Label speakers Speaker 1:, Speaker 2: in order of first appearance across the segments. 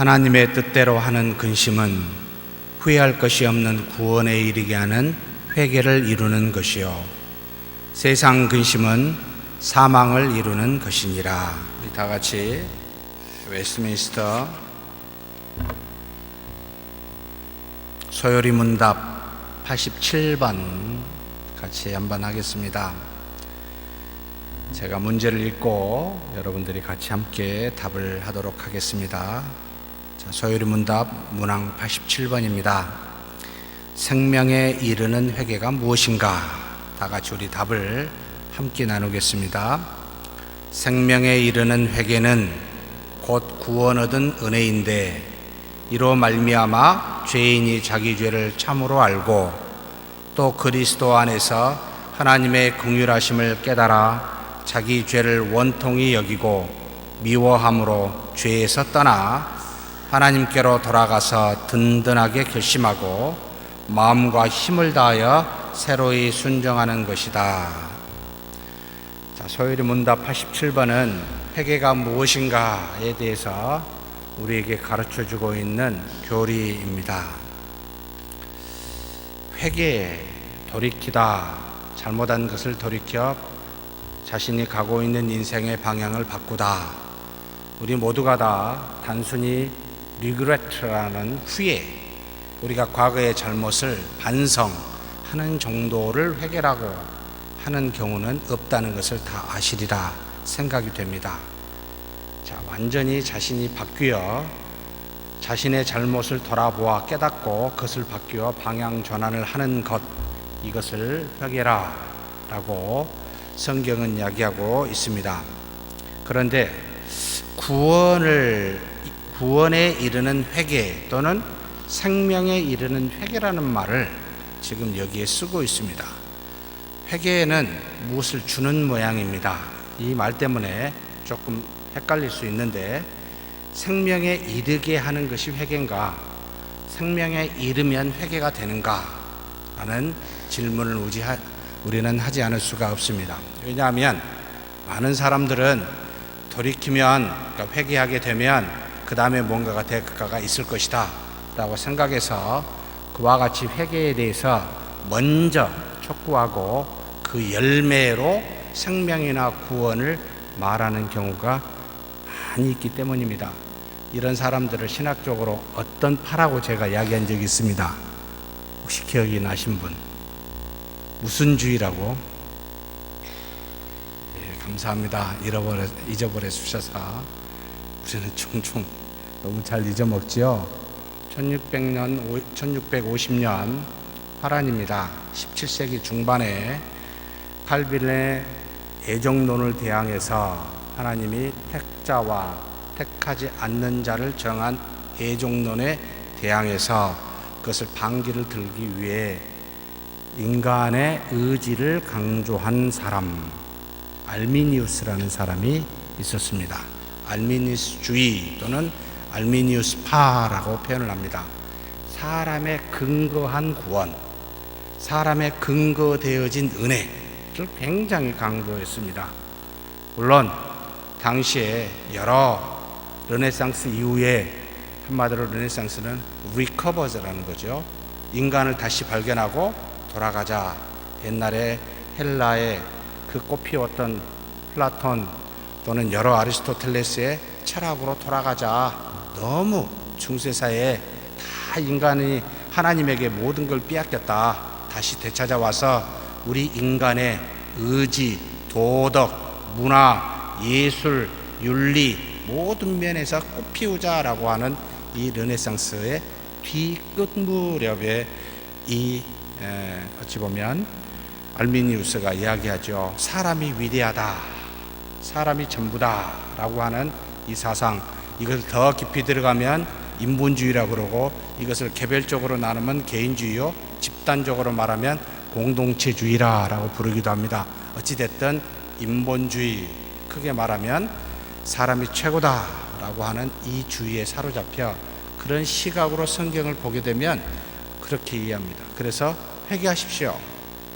Speaker 1: 하나님의 뜻대로 하는 근심은 후회할 것이 없는 구원에 이르게 하는 회개를 이루는 것이요 세상 근심은 사망을 이루는 것이니라. 우리 다 같이 웨스트민스터 소요리 문답 87번 같이 한번 하겠습니다. 제가 문제를 읽고 여러분들이 같이 함께 답을 하도록 하겠습니다. 자, 소요리 문답 문항 87번입니다. 생명에 이르는 회개가 무엇인가? 다 같이 우리 답을 함께 나누겠습니다. 생명에 이르는 회개는 곧 구원 얻은 은혜인데 이로 말미암아 죄인이 자기 죄를 참으로 알고 또 그리스도 안에서 하나님의 긍휼하심을 깨달아 자기 죄를 원통히 여기고 미워함으로 죄에서 떠나 하나님께로 돌아가서 든든하게 결심하고 마음과 힘을 다하여 새로이 순종하는 것이다. 자, 소요리 문답 87번은 회개가 무엇인가에 대해서 우리에게 가르쳐주고 있는 교리입니다. 회개, 돌이키다, 잘못한 것을 돌이켜 자신이 가고 있는 인생의 방향을 바꾸다. 우리 모두가 다 단순히 regret라는 후회, 우리가 과거의 잘못을 반성하는 정도를 회개라고 하는 경우는 없다는 것을 다 아시리라 생각이 됩니다. 자, 완전히 자신이 바뀌어 자신의 잘못을 돌아보아 깨닫고 그것을 바뀌어 방향 전환을 하는 것, 이것을 회개라 라고 성경은 이야기하고 있습니다. 그런데 구원에 이르는 회개 또는 생명에 이르는 회개라는 말을 지금 여기에 쓰고 있습니다. 회개는 무엇을 주는 모양입니다. 이 말 때문에 조금 헷갈릴 수 있는데, 생명에 이르게 하는 것이 회개인가, 생명에 이르면 회개가 되는가 라는 질문을 우리는 하지 않을 수가 없습니다. 왜냐하면 많은 사람들은 돌이키면, 그러니까 회개하게 되면 그 다음에 뭔가가 대가가 있을 것이다 라고 생각해서 그와 같이 회개에 대해서 먼저 촉구하고 그 열매로 생명이나 구원을 말하는 경우가 많이 있기 때문입니다. 이런 사람들을 신학적으로 어떤 파라고 제가 이야기한 적이 있습니다. 혹시 기억이 나신 분? 무슨 주의라고? 예, 감사합니다. 잊어버려 주셔서. 우리는 종종 너무 잘 잊어먹지요. 1650년 파란입니다. 17세기 중반에 칼빈의 애정론을 대항해서 하나님이 택자와 택하지 않는 자를 정한 애정론에 대항해서 그것을 반기를 들기 위해 인간의 의지를 강조한 사람, 알미니우스라는 사람이 있었습니다. 알미니우스주의 또는 알미니우스파라고 표현을 합니다. 사람의 근거한 구원, 사람의 근거되어진 은혜를 굉장히 강조했습니다. 물론 당시에 여러 르네상스 이후에, 한마디로 르네상스는 리커버즈라는 거죠. 인간을 다시 발견하고 돌아가자. 옛날에 헬라의 그 꽃피웠던 플라톤 또는 여러 아리스토텔레스의 철학으로 돌아가자. 너무 중세사회에 다 인간이 하나님에게 모든 걸 빼앗겼다. 다시 되찾아와서 우리 인간의 의지, 도덕, 문화, 예술, 윤리 모든 면에서 꽃피우자라고 하는 이 르네상스의 뒤끝 무렵에 어찌 보면 알미니우스가 이야기하죠. 사람이 위대하다, 사람이 전부다 라고 하는 이 사상, 이것을 더 깊이 들어가면 인본주의라고 그러고, 이것을 개별적으로 나누면 개인주의요, 집단적으로 말하면 공동체주의라고 부르기도 합니다. 어찌됐든 인본주의, 크게 말하면 사람이 최고다라고 하는 이 주의에 사로잡혀 그런 시각으로 성경을 보게 되면 그렇게 이해합니다. 그래서 회개하십시오.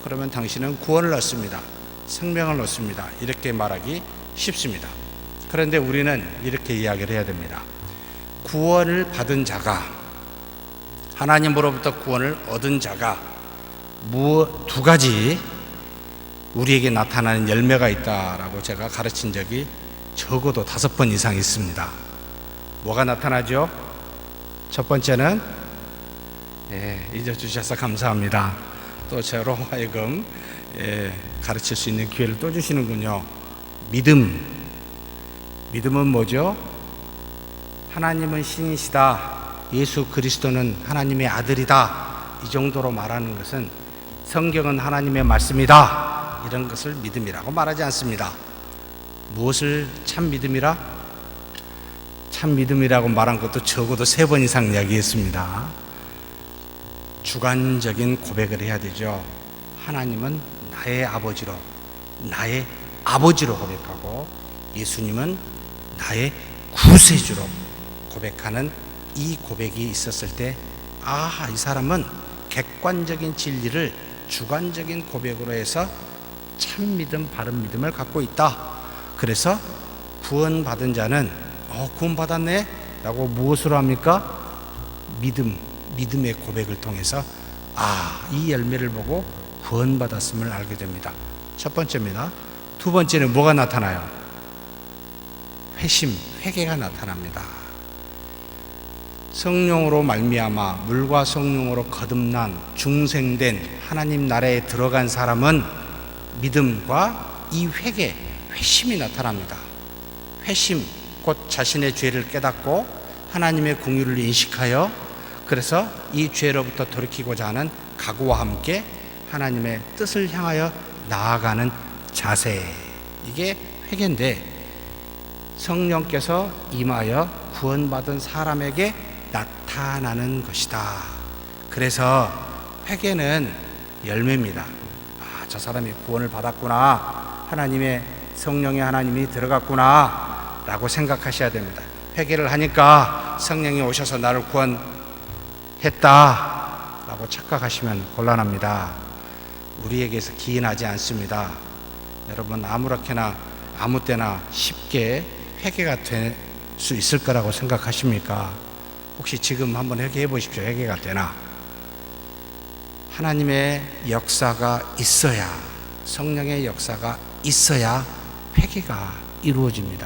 Speaker 1: 그러면 당신은 구원을 얻습니다. 생명을 얻습니다. 이렇게 말하기 쉽습니다. 그런데 우리는 이렇게 이야기를 해야 됩니다. 구원을 받은 자가, 하나님으로부터 구원을 얻은 자가 두 가지 우리에게 나타나는 열매가 있다라고 제가 가르친 적이 적어도 5번 이상 있습니다. 뭐가 나타나죠? 첫 번째는 잊어주셔서 감사합니다. 또 저로 하여금 가르칠 수 있는 기회를 또 주시는군요. 믿음은 뭐죠? 하나님은 신이시다, 예수 그리스도는 하나님의 아들이다, 이 정도로 말하는 것은 성경은 하나님의 말씀이다, 이런 것을 믿음이라고 말하지 않습니다. 무엇을 참 믿음이라? 참 믿음이라고 말한 것도 적어도 3번 이상 이야기했습니다. 주관적인 고백을 해야 되죠. 하나님은 나의 아버지로 고백하고, 예수님은 나의 구세주로 고백하는 이 고백이 있었을 때, 이 사람은 객관적인 진리를 주관적인 고백으로 해서 참 믿음, 바른 믿음을 갖고 있다. 그래서 구원받은 자는 구원받았네 라고 무엇으로 합니까? 믿음의 고백을 통해서 이 열매를 보고 구원받았음을 알게 됩니다. 첫 번째입니다. 두 번째는 뭐가 나타나요? 회개가 나타납니다. 성령으로 말미암아 물과 성령으로 거듭난 중생된 하나님 나라에 들어간 사람은 믿음과 이 회심이 나타납니다. 회심, 곧 자신의 죄를 깨닫고 하나님의 공의를 인식하여, 그래서 이 죄로부터 돌이키고자 하는 각오와 함께 하나님의 뜻을 향하여 나아가는 자세, 이게 회개인데, 성령께서 임하여 구원받은 사람에게 나타나는 것이다. 그래서 회개는 열매입니다. 저 사람이 구원을 받았구나, 하나님의 성령의 하나님이 들어갔구나 라고 생각하셔야 됩니다. 회개를 하니까 성령이 오셔서 나를 구원했다 라고 착각하시면 곤란합니다. 우리에게서 기인하지 않습니다. 여러분, 아무렇게나 아무 때나 쉽게 회개가 될 수 있을 거라고 생각하십니까? 혹시 지금 한번 회개해 보십시오. 회개가 되나? 하나님의 역사가 있어야, 성령의 역사가 있어야 회개가 이루어집니다.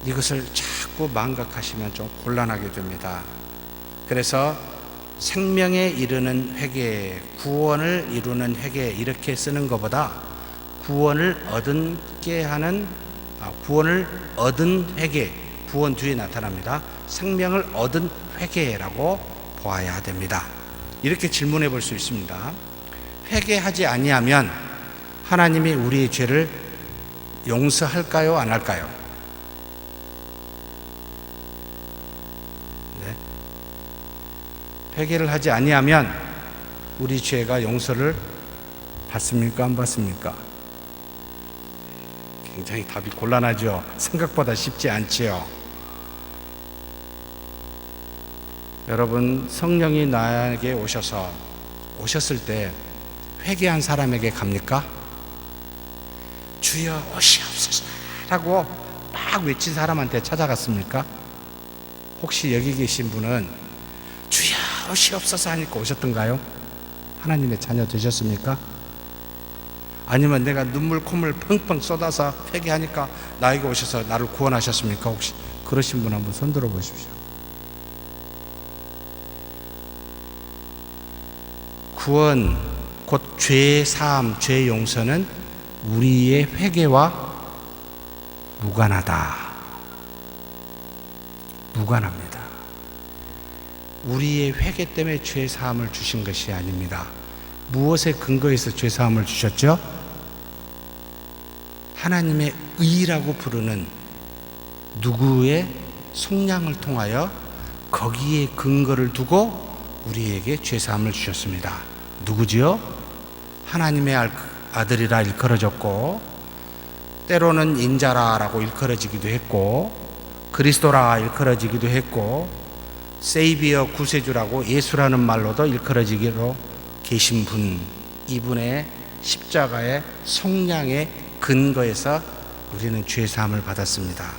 Speaker 1: 이것을 자꾸 망각하시면 좀 곤란하게 됩니다. 그래서 생명에 이르는 회개, 구원을 이루는 회개, 이렇게 쓰는 것보다 구원을 얻은 회개, 구원 뒤에 나타납니다. 생명을 얻은 회개라고 보아야 됩니다. 이렇게 질문해 볼 수 있습니다. 회개하지 아니하면 하나님이 우리의 죄를 용서할까요, 안 할까요? 네. 회개를 하지 아니하면 우리 죄가 용서를 받습니까, 안 받습니까? 굉장히 답이 곤란하죠. 생각보다 쉽지 않지요. 여러분, 성령이 나에게 오셨을 때 회개한 사람에게 갑니까? 주여 오시옵소서 라고 막 외친 사람한테 찾아갔습니까? 혹시 여기 계신 분은 주여 오시옵소서 하니까 오셨던가요? 하나님의 자녀 되셨습니까? 아니면 내가 눈물 콧물 펑펑 쏟아서 회개하니까 나에게 오셔서 나를 구원하셨습니까? 혹시 그러신 분 한번 손 들어 보십시오. 구원, 곧 죄 사함, 죄 용서는 우리의 회개와 무관합니다. 우리의 회개 때문에 죄 사함을 주신 것이 아닙니다. 무엇에 근거해서 죄 사함을 주셨죠? 하나님의 의라고 부르는 누구의 속량을 통하여 거기에 근거를 두고 우리에게 죄 사함을 주셨습니다. 누구지요? 하나님의 아들이라 일컬어졌고, 때로는 인자라라고 일컬어지기도 했고, 그리스도라 일컬어지기도 했고, 세이비어 구세주라고 예수라는 말로도 일컬어지기로 계신 분, 이분의 십자가의 속량의 근거에서 우리는 죄 사함을 받았습니다.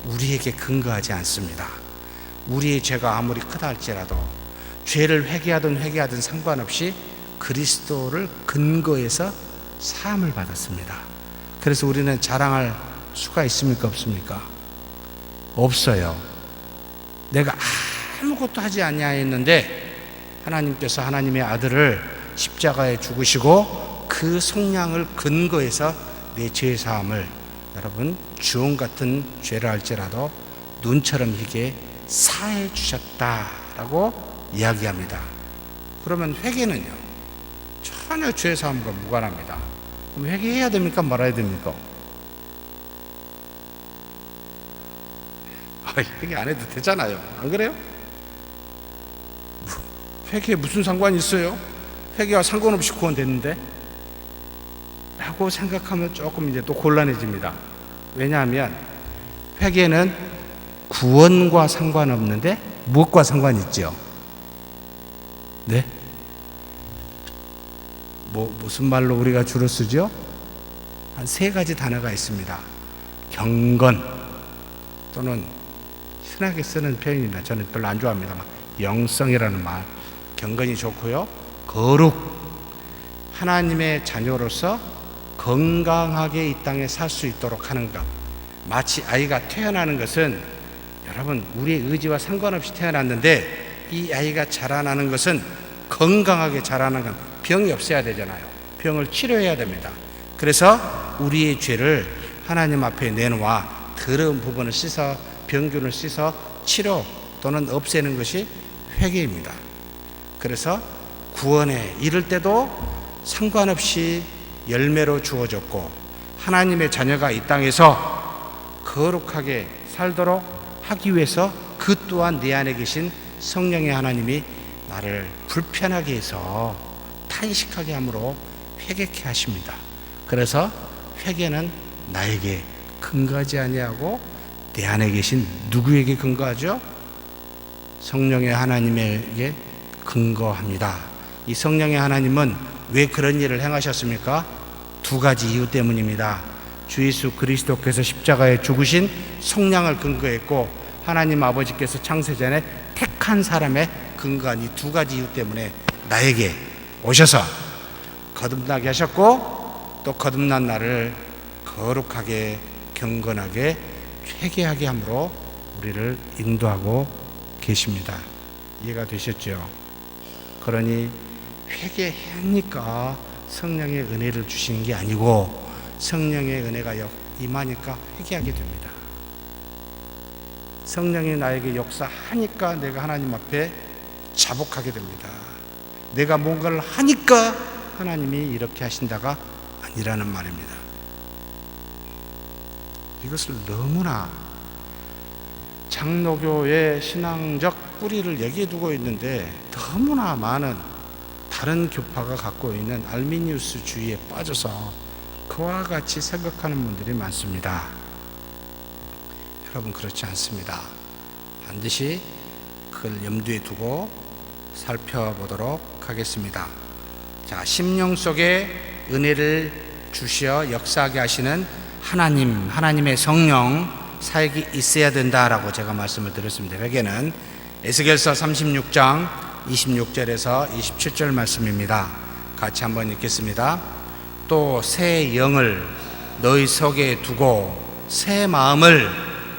Speaker 1: 우리에게 근거하지 않습니다. 우리의 죄가 아무리 크다 할지라도 죄를 회개하든 상관없이 그리스도를 근거해서 사함을 받았습니다. 그래서 우리는 자랑할 수가 있습니까? 없습니까? 없어요. 내가 아무것도 하지 아니하였는데 하나님께서 하나님의 아들을 십자가에 죽으시고 그 속량을 근거해서 내 죄 사함을, 여러분, 주홍 같은 죄를 할지라도 눈처럼 희게 사해 주셨다라고 이야기합니다. 그러면 회개는요, 전혀 죄 사함과 무관합니다. 그럼 회개해야 됩니까? 말아야 됩니까? 회개 안 해도 되잖아요. 안 그래요? 회개에 무슨 상관이 있어요? 회개와 상관없이 구원됐는데? 라고 생각하면 조금 이제 또 곤란해집니다. 왜냐하면 회개는 구원과 상관없는데 무엇과 상관이 있죠? 네? 무슨 말로 우리가 주로 쓰죠? 한 3가지 단어가 있습니다. 경건, 또는 흔하게 쓰는 표현입니다. 저는 별로 안 좋아합니다. 영성이라는 말, 경건이 좋고요. 거룩, 하나님의 자녀로서 건강하게 이 땅에 살 수 있도록 하는 것. 마치 아이가 태어나는 것은, 여러분, 우리의 의지와 상관없이 태어났는데 이 아이가 자라나는 것은 건강하게 자라는 것, 병이 없어야 되잖아요. 병을 치료해야 됩니다. 그래서 우리의 죄를 하나님 앞에 내놓아 더러운 부분을 씻어, 병균을 씻어 치료 또는 없애는 것이 회개입니다. 그래서 구원에 이를 때도 상관없이 열매로 주어졌고, 하나님의 자녀가 이 땅에서 거룩하게 살도록 하기 위해서 그 또한 내 안에 계신 성령의 하나님이 나를 불편하게 해서 탄식하게 함으로 회개케 하십니다. 그래서 회개는 나에게 근거하지 아니하고 내 안에 계신 누구에게 근거하죠? 성령의 하나님에게 근거합니다. 이 성령의 하나님은 왜 그런 일을 행하셨습니까? 2가지 이유 때문입니다. 주 예수 그리스도께서 십자가에 죽으신 속량을 근거했고, 하나님 아버지께서 창세전에 택한 사람의 근거한 이 2가지 이유 때문에 나에게 오셔서 거듭나게 하셨고, 또 거듭난 나를 거룩하게 경건하게 회개하게 함으로 우리를 인도하고 계십니다. 이해가 되셨죠? 그러니 회개하니까 성령의 은혜를 주시는 게 아니고 성령의 은혜가 임하니까 회개하게 됩니다. 성령이 나에게 역사하니까 내가 하나님 앞에 자복하게 됩니다. 내가 뭔가를 하니까 하나님이 이렇게 하신다가 아니라는 말입니다. 이것을 너무나 장로교의 신앙적 뿌리를 여기에 두고 있는데, 너무나 많은 다른 교파가 갖고 있는 알미니우스주의에 빠져서 그와 같이 생각하는 분들이 많습니다. 여러분, 그렇지 않습니다. 반드시 그걸 염두에 두고 살펴보도록 하겠습니다. 자, 심령 속에 은혜를 주시어 역사하게 하시는 하나님의 성령 사역이 있어야 된다라고 제가 말씀을 드렸습니다. 회개는 에스겔서 36장 26절에서 27절 말씀입니다. 같이 한번 읽겠습니다. 또 새 영을 너희 속에 두고 새 마음을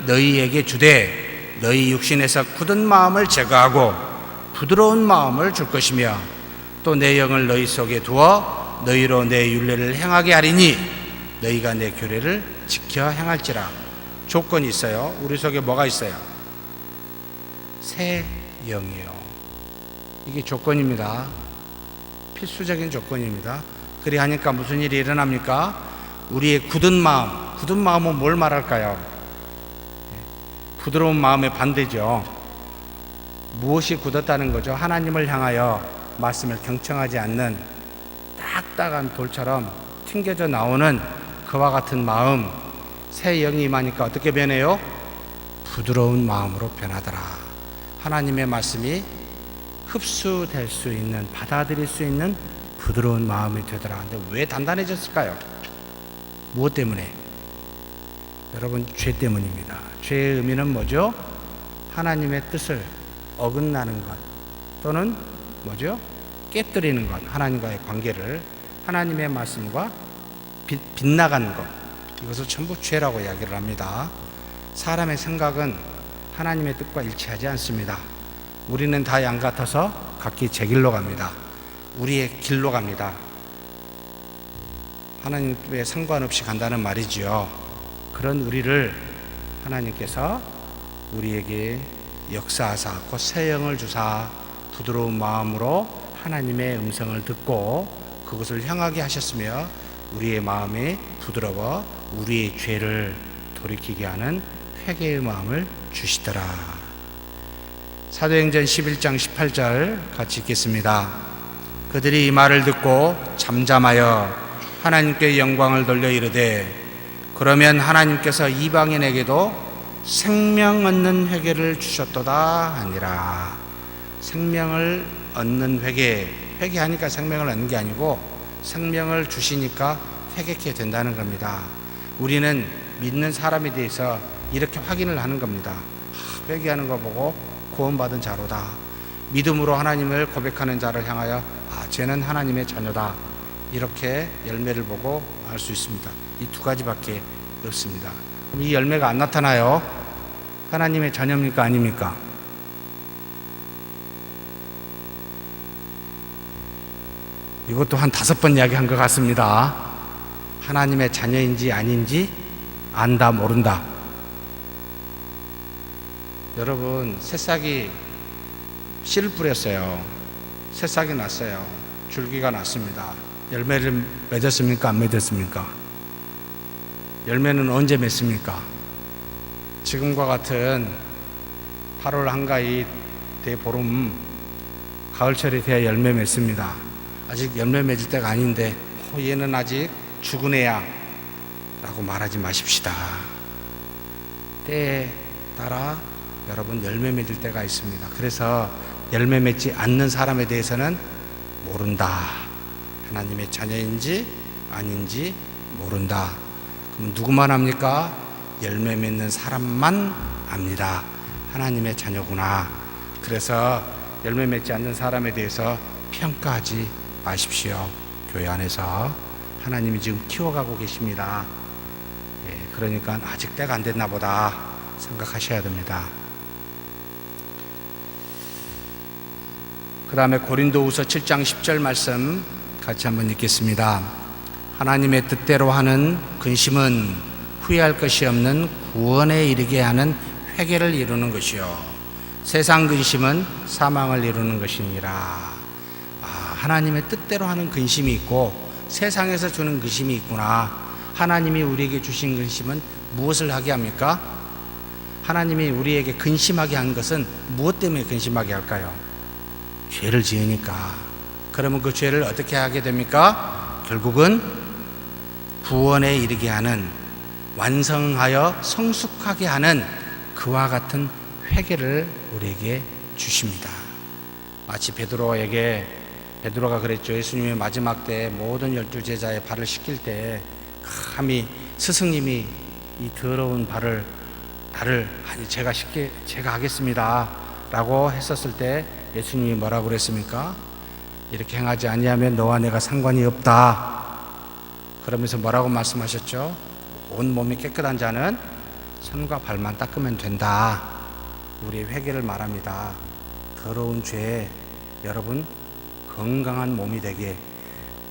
Speaker 1: 너희에게 주되 너희 육신에서 굳은 마음을 제거하고 부드러운 마음을 줄 것이며, 또 내 영을 너희 속에 두어 너희로 내 율례를 행하게 하리니 너희가 내 규례를 지켜 행할지라. 조건이 있어요. 우리 속에 뭐가 있어요? 새 영이요. 이게 조건입니다. 필수적인 조건입니다. 그리 하니까 무슨 일이 일어납니까? 우리의 굳은 마음은 뭘 말할까요? 부드러운 마음의 반대죠. 무엇이 굳었다는 거죠? 하나님을 향하여 말씀을 경청하지 않는 딱딱한 돌처럼 튕겨져 나오는 그와 같은 마음. 새 영이 임하니까 어떻게 변해요? 부드러운 마음으로 변하더라. 하나님의 말씀이 흡수될 수 있는, 받아들일 수 있는 부드러운 마음이 되더라. 근데 왜 단단해졌을까요? 무엇 때문에? 여러분, 죄 때문입니다. 죄의 의미는 뭐죠? 하나님의 뜻을 어긋나는 것, 또는 뭐죠? 깨뜨리는 것, 하나님과의 관계를, 하나님의 말씀과 빗나가는 것, 이것을 전부 죄라고 이야기를 합니다. 사람의 생각은 하나님의 뜻과 일치하지 않습니다. 우리는 다 양 같아서 각기 제 길로 갑니다. 우리의 길로 갑니다. 하나님께 상관없이 간다는 말이지요. 그런 우리를 하나님께서 우리에게 역사하사 곧 새 영을 주사 부드러운 마음으로 하나님의 음성을 듣고 그것을 향하게 하셨으며 우리의 마음이 부드러워 우리의 죄를 돌이키게 하는 회개의 마음을 주시더라. 사도행전 11장 18절 같이 읽겠습니다. 그들이 이 말을 듣고 잠잠하여 하나님께 영광을 돌려 이르되 그러면 하나님께서 이방인에게도 생명 얻는 회개를 주셨도다 하니라. 생명을 얻는 회개, 회개하니까 생명을 얻는 게 아니고 생명을 주시니까 회개케 된다는 겁니다. 우리는 믿는 사람에 대해서 이렇게 확인을 하는 겁니다. 회개하는 거 보고 구원받은 자로다. 믿음으로 하나님을 고백하는 자를 향하여 쟤는 하나님의 자녀다. 이렇게 열매를 보고 알 수 있습니다. 이 두 가지밖에 없습니다. 그럼 이 열매가 안 나타나요? 하나님의 자녀입니까? 아닙니까? 이것도 한 5번 이야기한 것 같습니다. 하나님의 자녀인지 아닌지 안다 모른다. 여러분, 새싹이 씨를 뿌렸어요. 새싹이 났어요. 줄기가 났습니다. 열매를 맺었습니까? 안 맺었습니까? 열매는 언제 맺습니까? 지금과 같은 8월 한가위 대보름 가을철이 돼야 열매 맺습니다. 아직 열매 맺을 때가 아닌데 얘는 아직 죽은 애야 라고 말하지 마십시다. 때에 따라 여러분 열매 맺을 때가 있습니다. 그래서 열매 맺지 않는 사람에 대해서는 모른다. 하나님의 자녀인지 아닌지 모른다. 그럼 누구만 합니까? 열매 맺는 사람만 압니다. 하나님의 자녀구나. 그래서 열매 맺지 않는 사람에 대해서 평가하지 마십시오. 교회 안에서 하나님이 지금 키워가고 계십니다. 그러니까 아직 때가 안 됐나 보다 생각하셔야 됩니다. 그 다음에 고린도후서 7장 10절 말씀 같이 한번 읽겠습니다. 하나님의 뜻대로 하는 근심은 후회할 것이 없는 구원에 이르게 하는 회개를 이루는 것이요 세상 근심은 사망을 이루는 것이니라. 하나님의 뜻대로 하는 근심이 있고 세상에서 주는 근심이 있구나. 하나님이 우리에게 주신 근심은 무엇을 하게 합니까? 하나님이 우리에게 근심하게 한 것은 무엇 때문에 근심하게 할까요? 죄를 지으니까. 그러면 그 죄를 어떻게 하게 됩니까? 결국은 구원에 이르게 하는, 완성하여 성숙하게 하는 그와 같은 회개를 우리에게 주십니다. 마치 베드로가 그랬죠. 예수님이 마지막 때 모든 12제자의 발을 씻길 때 감히 스승님이 이 더러운 발을 제가 하겠습니다 라고 했었을 때 예수님이 뭐라고 그랬습니까? 이렇게 행하지 아니하면 너와 내가 상관이 없다. 그러면서 뭐라고 말씀하셨죠? 온 몸이 깨끗한 자는 손과 발만 닦으면 된다. 우리의 회개를 말합니다. 더러운 죄, 여러분 건강한 몸이 되게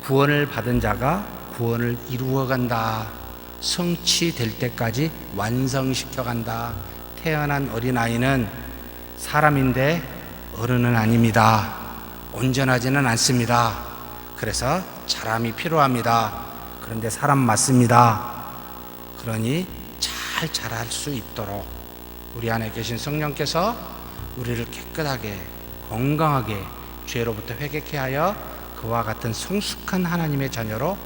Speaker 1: 구원을 받은 자가 구원을 이루어간다. 성취될 때까지 완성시켜간다. 태어난 어린아이는 사람인데 어른은 아닙니다. 온전하지는 않습니다. 그래서 자람이 필요합니다. 그런데 사람 맞습니다. 그러니 잘 자랄 수 있도록 우리 안에 계신 성령께서 우리를 깨끗하게 건강하게 죄로부터 회개케 하여 그와 같은 성숙한 하나님의 자녀로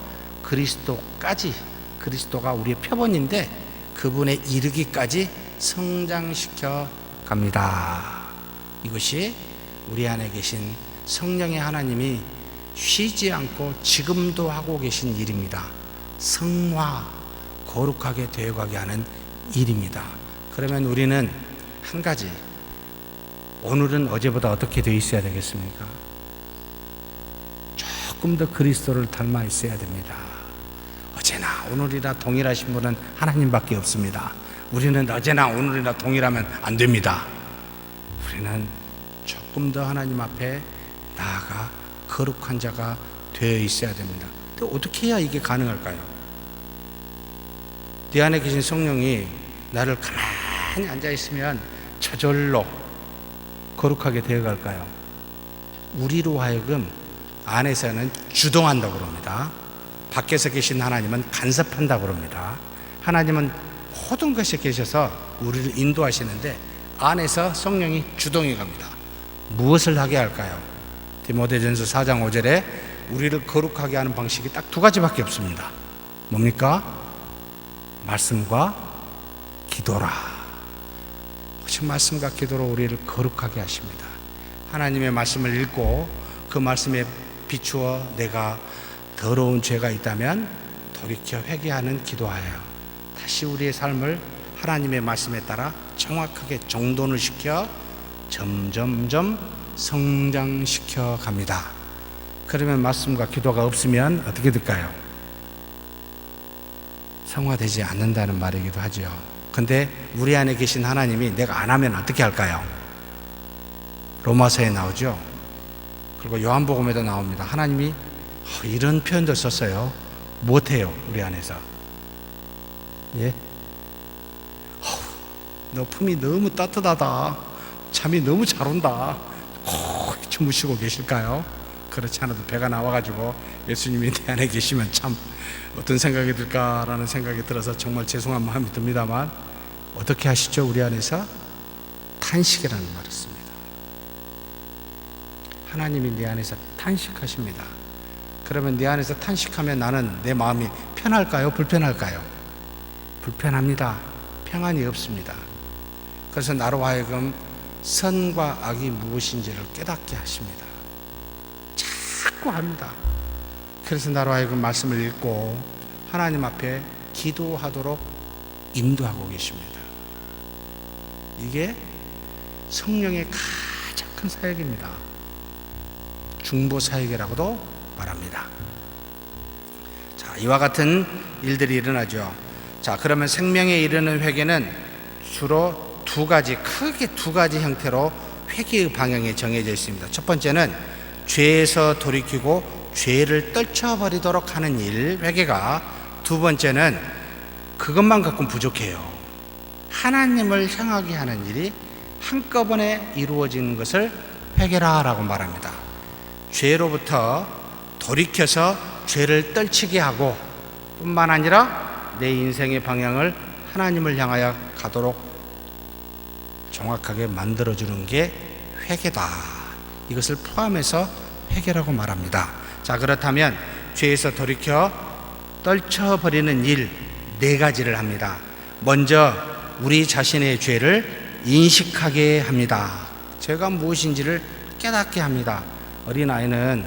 Speaker 1: 그리스도가 우리의 표본인데 그분에 이르기까지 성장시켜 갑니다. 이것이 우리 안에 계신 성령의 하나님이 쉬지 않고 지금도 하고 계신 일입니다. 성화, 거룩하게 되어가게 하는 일입니다. 그러면 우리는 한 가지, 오늘은 어제보다 어떻게 되어 있어야 되겠습니까? 조금 더 그리스도를 닮아 있어야 됩니다. 어제나 오늘이나 동일하신 분은 하나님밖에 없습니다. 우리는 어제나 오늘이나 동일하면 안 됩니다. 우리는 조금 더 하나님 앞에 나아가 거룩한 자가 되어 있어야 됩니다. 근데 어떻게 해야 이게 가능할까요? 네 안에 계신 성령이 나를 가만히 앉아 있으면 저절로 거룩하게 되어 갈까요? 우리로 하여금 안에서는 주동한다고 그럽니다. 밖에서 계신 하나님은 간섭한다고 그럽니다. 하나님은 모든 것에 계셔서 우리를 인도하시는데 안에서 성령이 주동해 갑니다. 무엇을 하게 할까요? 디모데전서 4장 5절에 우리를 거룩하게 하는 방식이 딱 두 가지밖에 없습니다. 뭡니까? 말씀과 기도라. 오직 말씀과 기도로 우리를 거룩하게 하십니다. 하나님의 말씀을 읽고 그 말씀에 비추어 내가 더러운 죄가 있다면 돌이켜 회개하는 기도하여 다시 우리의 삶을 하나님의 말씀에 따라 정확하게 정돈을 시켜 점점점 성장시켜 갑니다. 그러면 말씀과 기도가 없으면 어떻게 될까요? 성화되지 않는다는 말이기도 하죠. 근데 우리 안에 계신 하나님이 내가 안 하면 어떻게 할까요? 로마서에 나오죠. 그리고 요한복음에도 나옵니다. 하나님이 이런 표현도 썼어요. 못해요, 우리 안에서. 예? 너 품이 너무 따뜻하다. 잠이 너무 잘 온다. 주무시고 계실까요? 그렇지 않아도 배가 나와가지고 예수님이 내 안에 계시면 참 어떤 생각이 들까라는 생각이 들어서 정말 죄송한 마음이 듭니다만, 어떻게 하시죠? 우리 안에서 탄식이라는 말을 씁니다. 하나님이 내 안에서 탄식하십니다. 그러면 내 안에서 탄식하면 나는 내 마음이 편할까요? 불편할까요? 불편합니다. 평안이 없습니다. 그래서 나로 하여금 선과 악이 무엇인지를 깨닫게 하십니다. 자꾸 합니다. 그래서 나로 하여금 말씀을 읽고 하나님 앞에 기도하도록 인도하고 계십니다. 이게 성령의 가장 큰 사역입니다. 중보 사역이라고도 말합니다. 자, 이와 같은 일들이 일어나죠. 자, 그러면 생명에 이르는 회개는 주로 크게 두 가지 형태로 회개의 방향이 정해져 있습니다. 첫 번째는 죄에서 돌이키고 죄를 떨쳐버리도록 하는 일, 회개가. 두 번째는 그것만 갖고는 부족해요. 하나님을 향하게 하는 일이 한꺼번에 이루어지는 것을 회개라라고 말합니다. 죄로부터 돌이켜서 죄를 떨치게 하고 뿐만 아니라 내 인생의 방향을 하나님을 향하여 가도록 정확하게 만들어주는 게 회개다. 이것을 포함해서 회개라고 말합니다. 자, 그렇다면 죄에서 돌이켜 떨쳐버리는 일 네 가지를 합니다. 먼저 우리 자신의 죄를 인식하게 합니다. 죄가 무엇인지를 깨닫게 합니다. 어린아이는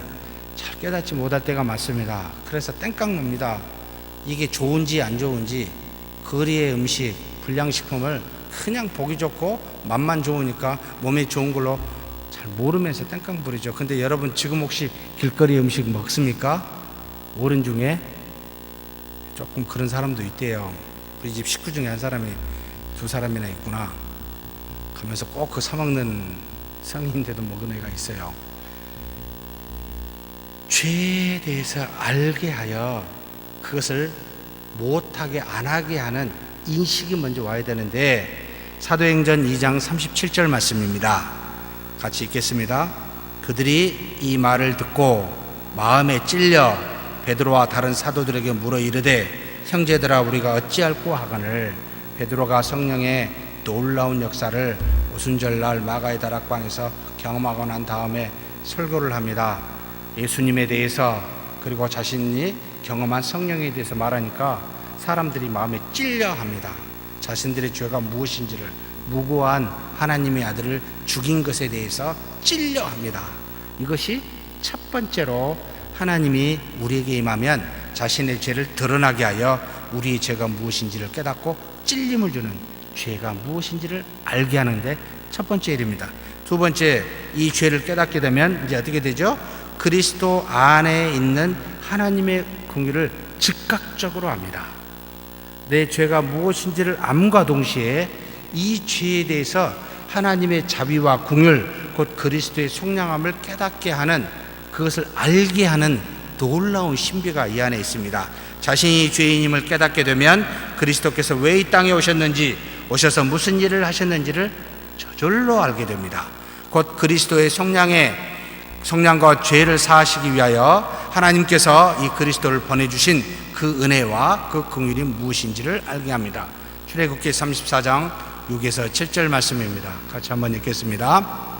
Speaker 1: 잘 깨닫지 못할 때가 많습니다. 그래서 땡깡 놉니다. 이게 좋은지 안 좋은지, 거리의 음식, 불량식품을 그냥 보기 좋고 맛만 좋으니까 몸에 좋은 걸로 잘 모르면서 땡깡 부리죠. 근데 여러분 지금 혹시 길거리 음식 먹습니까? 어른 중에 조금 그런 사람도 있대요. 우리 집 식구 중에 한 사람이, 두 사람이나 있구나 하면서 꼭 그 사먹는 성인인데도 먹은 애가 있어요. 죄에 대해서 알게 하여 그것을 못하게 안 하게 하는 인식이 먼저 와야 되는데, 사도행전 2장 37절 말씀입니다. 같이 읽겠습니다. 그들이 이 말을 듣고 마음에 찔려 베드로와 다른 사도들에게 물어 이르되 형제들아 우리가 어찌할꼬 하거늘. 베드로가 성령의 놀라운 역사를 오순절날 마가의 다락방에서 경험하고 난 다음에 설교를 합니다. 예수님에 대해서 그리고 자신이 경험한 성령에 대해서 말하니까 사람들이 마음에 찔려 합니다. 자신들의 죄가 무엇인지를, 무고한 하나님의 아들을 죽인 것에 대해서 찔려 합니다. 이것이 첫 번째로 하나님이 우리에게 임하면 자신의 죄를 드러나게 하여 우리의 죄가 무엇인지를 깨닫고 찔림을 주는 죄가 무엇인지를 알게 하는데 첫 번째 일입니다. 두 번째, 이 죄를 깨닫게 되면 이제 어떻게 되죠? 그리스도 안에 있는 하나님의 긍휼을 즉각적으로 압니다. 내 죄가 무엇인지를 암과 동시에 이 죄에 대해서 하나님의 자비와 긍휼, 곧 그리스도의 속량함을 깨닫게 하는, 그것을 알게 하는 놀라운 신비가 이 안에 있습니다. 자신이 죄인임을 깨닫게 되면 그리스도께서 왜 이 땅에 오셨는지, 오셔서 무슨 일을 하셨는지를 저절로 알게 됩니다. 곧 그리스도의 속량과 죄를 사하시기 위하여 하나님께서 이 그리스도를 보내주신 그 은혜와 그 긍휼이 무엇인지를 알게 합니다. 출애굽기 34장 6에서 7절 말씀입니다. 같이 한번 읽겠습니다.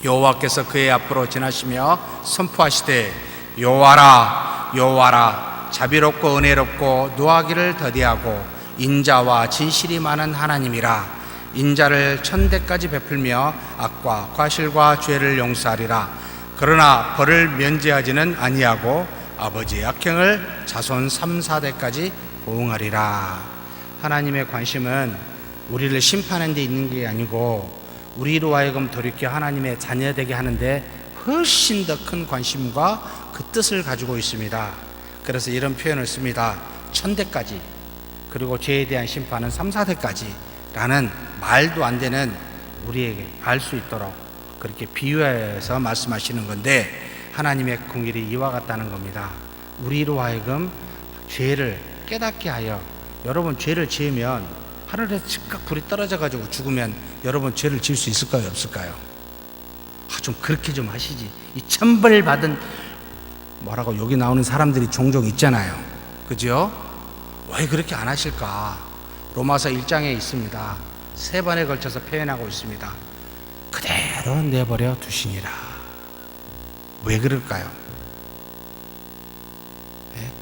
Speaker 1: 여호와께서 그의 앞으로 지나시며 선포하시되 여호와라 여호와라 자비롭고 은혜롭고 노하기를 더디하고 인자와 진실이 많은 하나님이라. 인자를 천대까지 베풀며 악과 과실과 죄를 용서하리라. 그러나 벌을 면제하지는 아니하고 아버지의 악행을 자손 3, 4대까지 보응하리라. 하나님의 관심은 우리를 심판하는 데 있는 게 아니고 우리로 하여금 돌이켜 하나님의 자녀되게 하는데 훨씬 더 큰 관심과 그 뜻을 가지고 있습니다. 그래서 이런 표현을 씁니다. 천대까지, 그리고 죄에 대한 심판은 3, 4대까지 라는 말도 안 되는, 우리에게 알 수 있도록 그렇게 비유해서 말씀하시는 건데, 하나님의 긍휼이 이와 같다는 겁니다. 우리로 하여금 죄를 깨닫게 하여, 여러분 죄를 지으면 하늘에서 즉각 불이 떨어져 가지고 죽으면 여러분 죄를 지을 수 있을까요, 없을까요? 좀 그렇게 좀 하시지. 이 천벌 받은 뭐라고 여기 나오는 사람들이 종종 있잖아요. 그죠? 왜 그렇게 안 하실까? 로마서 1장에 있습니다. 3번에 걸쳐서 표현하고 있습니다. 그대로 내버려 두시니라. 왜 그럴까요? 네?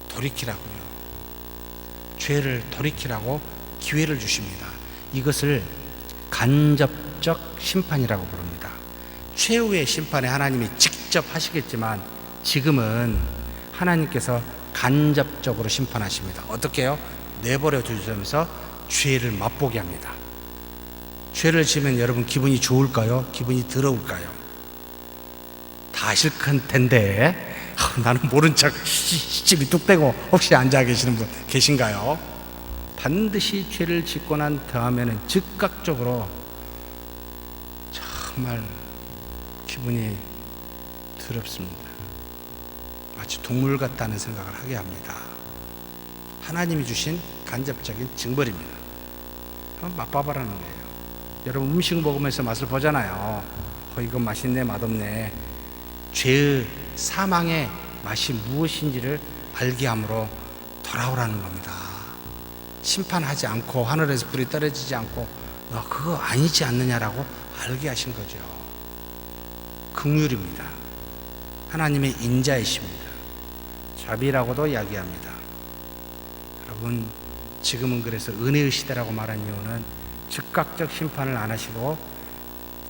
Speaker 1: 돌이키라고요. 죄를 돌이키라고 기회를 주십니다. 이것을 간접적 심판이라고 부릅니다. 최후의 심판에 하나님이 직접 하시겠지만 지금은 하나님께서 간접적으로 심판하십니다. 어떻게 해요? 내버려 두시면서 죄를 맛보게 합니다. 죄를 지으면 여러분 기분이 좋을까요? 기분이 더러울까요? 다 아실 텐데 나는 모른 척 시집이 뚝 떼고 혹시 앉아 계시는 분 계신가요? 반드시 죄를 짓고 난 다음에는 즉각적으로 정말 기분이 더럽습니다. 마치 동물 같다는 생각을 하게 합니다. 하나님이 주신 간접적인 징벌입니다. 맛봐보라는 거예요. 여러분 음식 먹으면서 맛을 보잖아요. 이거 맛있네, 맛없네. 죄의 사망의 맛이 무엇인지를 알게 함으로 돌아오라는 겁니다. 심판하지 않고 하늘에서 불이 떨어지지 않고 너 그거 아니지 않느냐라고 알게 하신 거죠. 긍휼입니다. 하나님의 인자이십니다. 자비라고도 이야기합니다. 여러분 지금은 그래서 은혜의 시대라고 말한 이유는 즉각적 심판을 안 하시고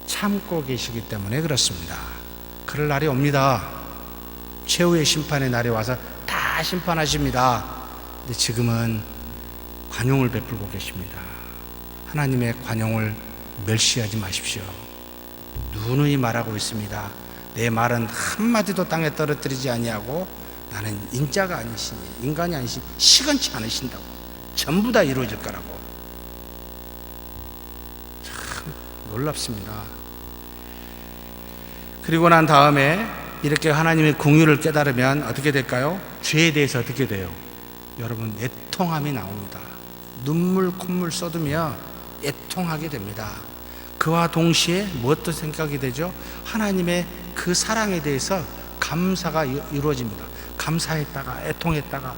Speaker 1: 참고 계시기 때문에 그렇습니다. 그럴 날이 옵니다. 최후의 심판의 날이 와서 다 심판하십니다. 근데 지금은 관용을 베풀고 계십니다. 하나님의 관용을 멸시하지 마십시오. 누누이 말하고 있습니다. 내 말은 한마디도 땅에 떨어뜨리지 아니하고 나는 인자가 아니시니, 인간이 아니시니 시건치 않으신다고. 전부 다 이루어질 거라고. 참 놀랍습니다. 그리고 난 다음에 이렇게 하나님의 긍휼을 깨달으면 어떻게 될까요? 죄에 대해서 어떻게 돼요? 여러분 애통함이 나옵니다. 눈물 콧물 쏟으며 애통하게 됩니다. 그와 동시에 무엇도 생각이 되죠? 하나님의 그 사랑에 대해서 감사가 이루어집니다. 감사했다가 애통했다가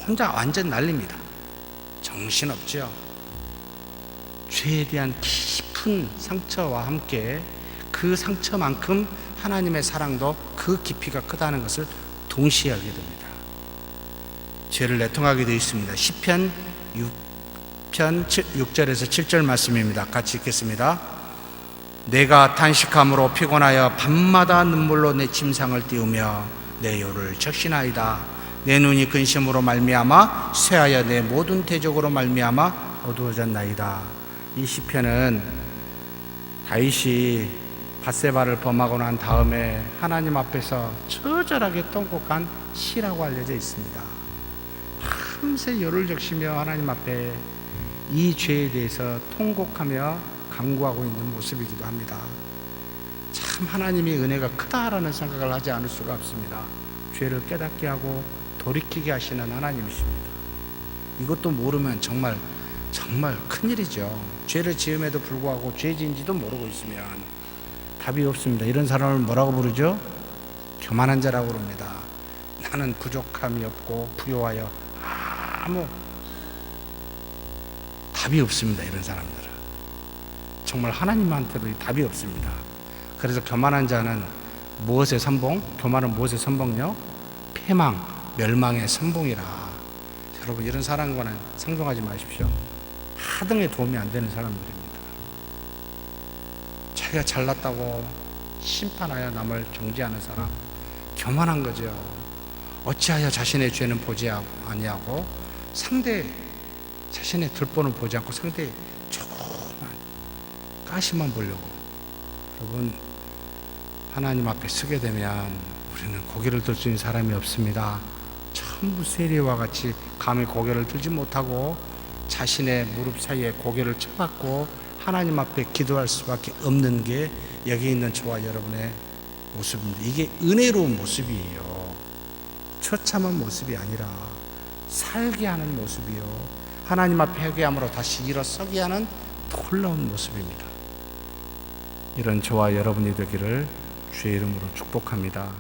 Speaker 1: 혼자 완전 날립니다. 정신없죠. 죄에 대한 깊은 상처와 함께 그 상처만큼 하나님의 사랑도 그 깊이가 크다는 것을 동시에 알게 됩니다. 죄를 애통하게 되어 있습니다. 시편 6편 6절에서 7절 말씀입니다. 같이 읽겠습니다. 내가 탄식함으로 피곤하여 밤마다 눈물로 내 침상을 띄우며 내 요를 적신하이다. 내 눈이 근심으로 말미암아 쇠하여 내 모든 대적으로 말미암아 어두워졌나이다. 이 시편은 다윗이 밧세바를 범하고 난 다음에 하나님 앞에서 처절하게 통곡한 시라고 알려져 있습니다. 밤새 열을 적시며 하나님 앞에 이 죄에 대해서 통곡하며 간구하고 있는 모습이기도 합니다. 참 하나님의 은혜가 크다라는 생각을 하지 않을 수가 없습니다. 죄를 깨닫게 하고 돌이키게 하시는 하나님이십니다. 이것도 모르면 정말 큰일이죠. 죄를 지음에도 불구하고 죄 지은지도 모르고 있으면 답이 없습니다. 이런 사람을 뭐라고 부르죠? 교만한 자라고 부릅니다. 나는 부족함이 없고 부요하여 아무 답이 없습니다. 이런 사람들은 정말 하나님한테도 답이 없습니다. 그래서 교만한 자는 무엇의 선봉? 교만은 무엇의 선봉요? 패망, 멸망의 선봉이라. 여러분 이런 사람과는 상종하지 마십시오. 하등에 도움이 안 되는 사람들입니다. 자기가 잘났다고 심판하여 남을 정죄하는 사람, 교만한 거죠. 어찌하여 자신의 죄는 보지 아니하고 자신의 들보는 보지 않고 상대의 조그만 가시만 보려고. 여러분 하나님 앞에 서게 되면 우리는 고개를 들 수 있는 사람이 없습니다. 전부 세리와 같이 감히 고개를 들지 못하고 자신의 무릎 사이에 고개를 쳐박고 하나님 앞에 기도할 수밖에 없는 게 여기 있는 저와 여러분의 모습입니다. 이게 은혜로운 모습이에요. 처참한 모습이 아니라 살게 하는 모습이요, 하나님 앞에 회개함으로 다시 일어서게 하는 놀라운 모습입니다. 이런 저와 여러분이 되기를 주의 이름으로 축복합니다.